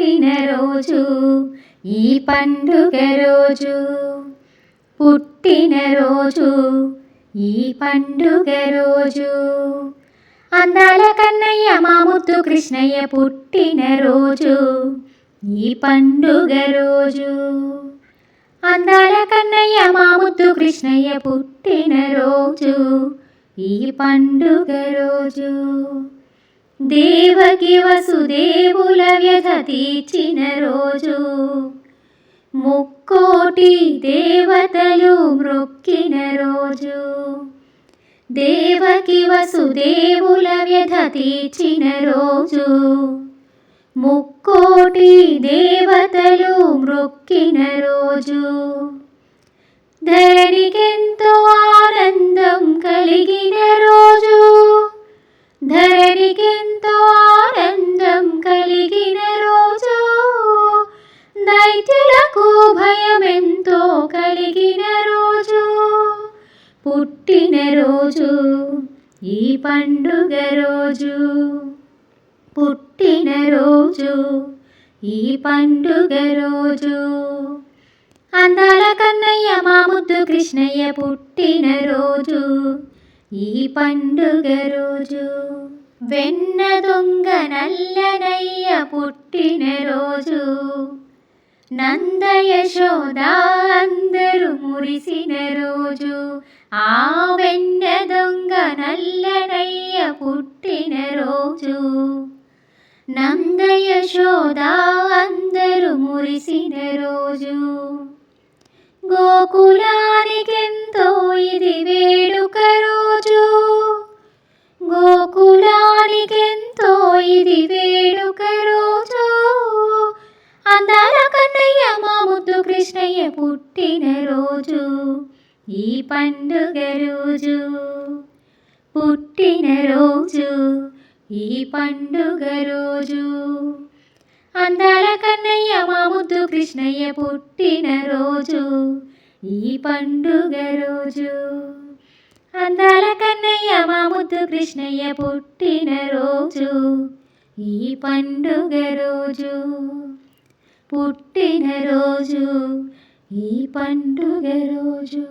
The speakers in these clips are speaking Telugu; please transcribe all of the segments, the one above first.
పుట్టినరోజు ఈ పండుగ రోజు, పుట్టినరోజు ఈ పండుగ రోజు. అందాల కన్నయ్య మా ముద్దు కృష్ణయ్య పుట్టినరోజు ఈ పండుగ రోజు. అందాల కన్నయ్య మా ముద్దు కృష్ణయ్య పుట్టినరోజు ఈ పండుగ రోజు. దేవకి వసుదేవుల వ్యధ తీర్చిన రోజు, ముక్కోటి దేవతలు మ్రొక్కిన రోజు. దేవకి వసుదేవుల వ్యధ తీర్చిన రోజు, ముక్కోటి దేవతలు మ్రొక్కిన రోజు. ధరణికెంతో ఆనందం కలిగిన రోజు, ధరణికెంతో ఆనందం కలిగిన రోజు. దైత్యులకు భయమెంతో కలిగిన రోజు, పుట్టినరోజు ఈ పండుగ రోజు, పుట్టినరోజు ఈ పండుగ రోజు. అందాల కన్నయ్య మా ముద్దు కృష్ణయ్య పుట్టినరోజు ఈ పండుగ రోజు. వెన్న దొంగ నల్లనయ్య పుట్టినరోజు, నంద యశోద అందరూ మురిసిన రోజు. ఆ వెన్న దొంగ నల్లనయ్య పుట్టినరోజు, నంద యశోద అందరూ మురిసిన రోజు. గోకులానికెంతో ఇది వేడుక రోజు, గోకులానికెంతో ఇది వేడుక రోజు. అందాల కన్నయ్య మా ముద్దు కృష్ణయ్య పుట్టినరోజు ఈ పండుగ రోజు, పుట్టినరోజు ఈ పండుగ రోజు. అందాల కన్నయ్య మా ముద్దు కృష్ణయ్య పుట్టినరోజు ఈ పండుగ రోజు. అందాల కన్నయ్య మా ముద్దు కృష్ణయ్య పుట్టినరోజు ఈ పండుగ రోజు, పుట్టినరోజు ఈ పండుగ రోజు.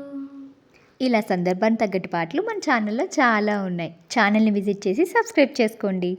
ఇలా సందర్భానికి తగ్గట్టు పాటలు మన ఛానల్లో చాలా ఉన్నాయి. ఛానల్ని విజిట్ చేసి సబ్స్క్రైబ్ చేసుకోండి.